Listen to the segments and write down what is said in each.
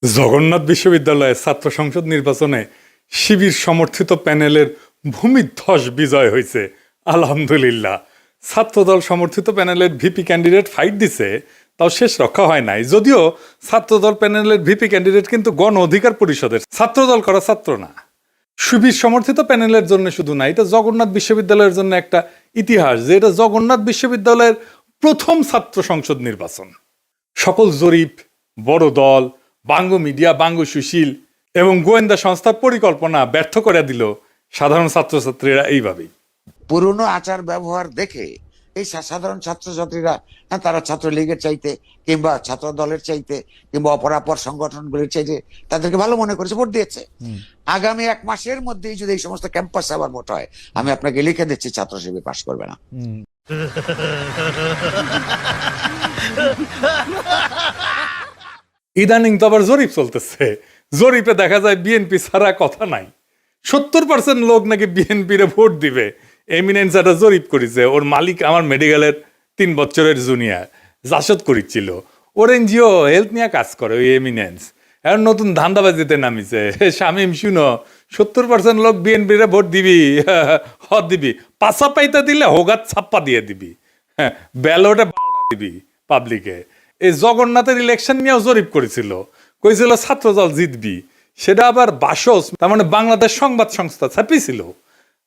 জগন্নাথ বিশ্ববিদ্যালয়ে ছাত্র সংসদ নির্বাচনে শিবির সমর্থিত প্যানেলের ভূমিধ্বস বিজয় হয়েছে। আলহামদুলিল্লাহ। ছাত্রদল সমর্থিত প্যানেলের ভিপি ক্যান্ডিডেট ফাইট দিছে, তাও শেষ রক্ষা হয় নাই। যদিও ছাত্রদল প্যানেলের ভিপি ক্যান্ডিডেট কিন্তু গণ অধিকার পরিষদের, ছাত্রদল করা ছাত্র না। শিবির সমর্থিত প্যানেলের জন্য শুধু না, এটা জগন্নাথ বিশ্ববিদ্যালয়ের জন্য একটা ইতিহাস যে এটা জগন্নাথ বিশ্ববিদ্যালয়ের প্রথম ছাত্র সংসদ নির্বাচন। সকল জরিপ, বড় দল, বাঙ্গ মিডিয়া, বাঙ্গ সুশীল এবং গোয়েন্দা সংস্থার পরিকল্পনা ব্যর্থ করে দিল সাধারণ ছাত্রছাত্রীরা এইভাবেই। পুরনো আচার ব্যবহার দেখে এই সাধারণ ছাত্রছাত্রীরা তারা ছাত্রলীগের চাইতে কিংবা ছাত্র দলের চাইতে কিংবা অপরাপর সংগঠনগুলির চাইতে তাদেরকে ভালো মনে করেছে, ভোট দিয়েছে। আগামী 1 মাসের মধ্যেই যদি এই সমস্ত ক্যাম্পাস আবার ভোট হয়, আমি আপনাকে লিখে দিচ্ছি ছাত্র শিবির পাশ করবে না। ইদানিং তো আবার জরিপ চলতেছে। জরিপে দেখা যায় বিএনপি ছাড়া কথা নাই। 70% লোক নাকি বিএনপিরে ভোট দিবে। এমিনেন্স একটা জরিপ করেছে, ওর মালিক আমার মেডিকেলের 3 বছরের জুনিয়র জাসদ করেছিল। ওর এনজিও হেলথ নিয়ে কাজ করে ওই এমিনেন্স। এখন নতুন ধান্দাবাজিতে নামিছে। শামীম শুনো, 70% লোক বিএনপিরে ভোট দিবি, হদ দিবি, পাশা পাইতে দিলে হোগাত ছাপ্পা দিয়ে দিবি, ব্যালটে দিবি পাবলিকে। এই জগন্নাথের ইলেকশন নিয়েও জরিপ করেছিল, কইছিল ছাত্রদল জিতবি। সেটা আবার বাসস, তার মানে বাংলাদেশ সংবাদ সংস্থা ছাপিয়েছিল,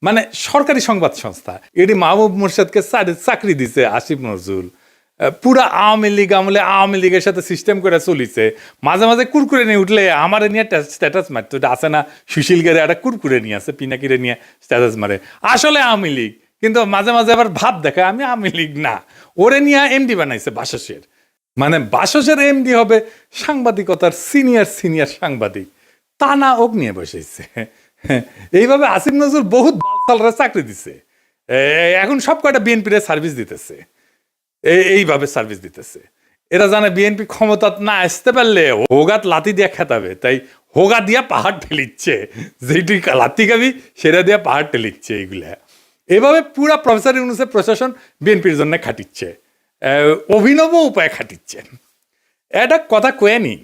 মানে সরকারি সংবাদ সংস্থা। এটি মাহবুব মোর্শেদকে চাকরি দিছে আসিফ নজরুল। পুরা আওয়ামী লীগ আমলে আওয়ামী লীগের সাথে সিস্টেম করে চলিছে। মাঝে মাঝে কুরকুরে নিয়ে উঠলে আমার নিয়ে স্ট্যাটাস মারতো। এটা আছে না, সুশীল গেরে একটা কুরকুরে নিয়ে আছে, পিনাকিরে নিয়ে স্ট্যাটাস মারে, আসলে আওয়ামী লীগ, কিন্তু মাঝে মাঝে আবার ভাব দেখায় আমি আওয়ামী লীগ না। ওরে নিয়ে এমডি বানাইছে বাসসের। মানে বাসসের এমডি হবে সাংবাদিকতার সিনিয়র সাংবাদিক, তা না ওক নিয়ে বসেছে। এইভাবে আসিফ নজরুল বহুত বালসালরা চাকরি দিছে। এখন সব কয়টা বিএনপির সার্ভিস দিতেছে, এইভাবে সার্ভিস দিতেছে। এরা জানে বিএনপি ক্ষমতা না আসতে পারলে হোগাত লাতি দিয়া খেতাবে, তাই হোগা দিয়া পাহাড় ঠেলিচ্ছে। যেটি লাতি খাবি সেটা দিয়া পাহাড় ঠেলিচ্ছে। এইগুলা এভাবে পুরা প্রফেসর ইউনূসের প্রশাসন বিএনপির জন্য খাটিচ্ছে, অভিনব উপায়ে খাটিচ্ছে। এটা কথা কয়েনি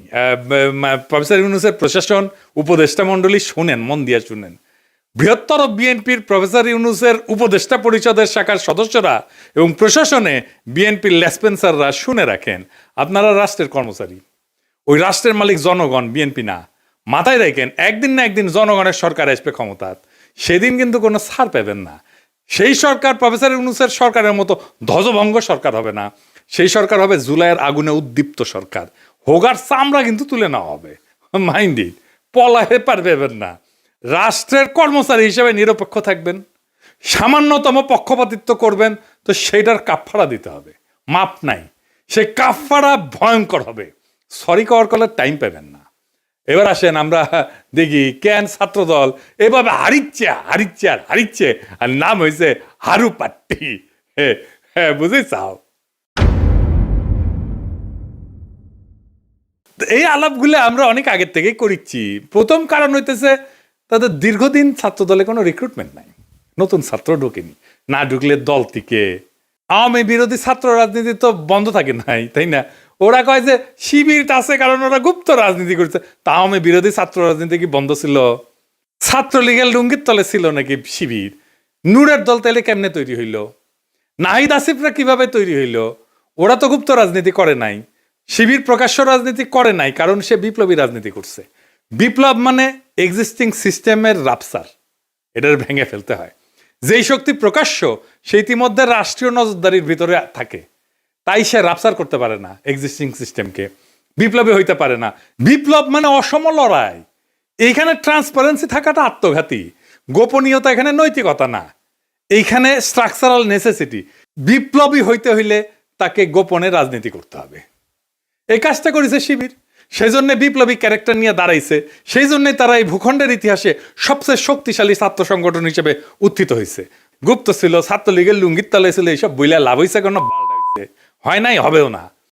প্রফেসর ইউনূসের প্রশাসন, উপদেষ্টা মণ্ডলী শুনেন, মন দিয়া শুনেন। বৃহত্তর বিএনপির প্রফেসর ইউনূসের উপদেষ্টা পরিষদের শাখার সদস্যরা এবং প্রশাসনে বিএনপির লেসপেন্সাররা শুনে রাখেন, আপনারা রাষ্ট্রের কর্মচারী, ওই রাষ্ট্রের মালিক জনগণ, বিএনপি না। মাথায় রাখেন, একদিন না একদিন জনগণের সরকার আসবে ক্ষমতায়, সেদিন কিন্তু কোনো ছাড় পাবেন না। সেই সরকার প্রফেসর ইউনূসের সরকারের মতো ধ্বজভঙ্গ সরকার হবে না। সেই সরকার হবে জুলাইয়ের আগুনে উদ্দীপ্ত সরকার। হোগার চামড়া কিন্তু তুলে নেওয়া হবে, মাইন্ড ইট। পলাহে পারবেন না। রাষ্ট্রের কর্মচারী হিসেবে নিরপেক্ষ থাকবেন, সামান্যতম পক্ষপাতিত্ব করবেন তো সেইটার কাফফারা দিতে হবে, মাপ নাই। সেই কাফফারা ভয়ঙ্কর হবে, সরি কওয়ার কলে টাইম পাবেন না। এবার আসেন আমরা দেখি কেন ছাত্রদল এভাবে হারিচ্ছে, আর নাম হয়েছে হারু পাট্টি। হ্যাঁ বুঝেছাও। এই আলাপগুলো আমরা অনেক আগের থেকেই করিচ্ছি। প্রথম কারণ হইতেছে তাদের দীর্ঘদিন ছাত্রদলে কোনো রিক্রুটমেন্ট নাই, নতুন ছাত্র ঢোকেনি। না ঢুকলে দল থেকে আওয়ামী বিরোধী ছাত্র রাজনীতি তো বন্ধ থাকে নাই, তাই না? ওরা কয় যে শিবির আছে কারণ ওরা গুপ্ত রাজনীতি করছে। তা আওয়ামী বিরোধী ছাত্র রাজনীতি কি বন্ধ ছিল? ছাত্রলীগের লুঙ্গির তলে ছিল নাকি শিবির? নূরের দল তাইলে কেমনে তৈরি হইল? নাহিদ আসিফরা কিভাবে তৈরি হইল? ওরা তো গুপ্ত রাজনীতি করে নাই। শিবির প্রকাশ্য রাজনীতি করে নাই, কারণ সে বিপ্লবী রাজনীতি করছে। বিপ্লব মানে এক্সিস্টিং সিস্টেমের রাপসার, এটার ভেঙে ফেলতে হয়। যেই শক্তি প্রকাশ্য সে ইতিমধ্যে রাষ্ট্রীয় নজরদারির ভিতরে থাকে, তাই সে রাপসার করতে পারে না এক্সিস্টিং সিস্টেমকে, বিপ্লবী হইতে পারে না। বিপ্লব মানে অসম লড়াই। এইখানে ট্রান্সপারেন্সি থাকাটা আত্মঘাতী, গোপনীয়তা এখানে নৈতিকতা না, এইখানে স্ট্রাকচারাল নেসেসিটি। বিপ্লবী হইতে হইলে তাকে গোপনে রাজনীতি করতে হবে। এই কাজটা করেছে শিবির, সেই জন্য বিপ্লবী ক্যারেক্টার নিয়ে দাঁড়াইছে। সেই জন্যই তারা এই ভূখণ্ডের ইতিহাসে সবচেয়ে শক্তিশালী ছাত্র সংগঠন হিসেবে উত্থিত হয়েছে। গুপ্ত ছিল, ছাত্রলীগের লুঙ্গির তলে ছিল, এইসব বইলা লাভ হয়েছে, কোনো হয় নাই, হবেও না।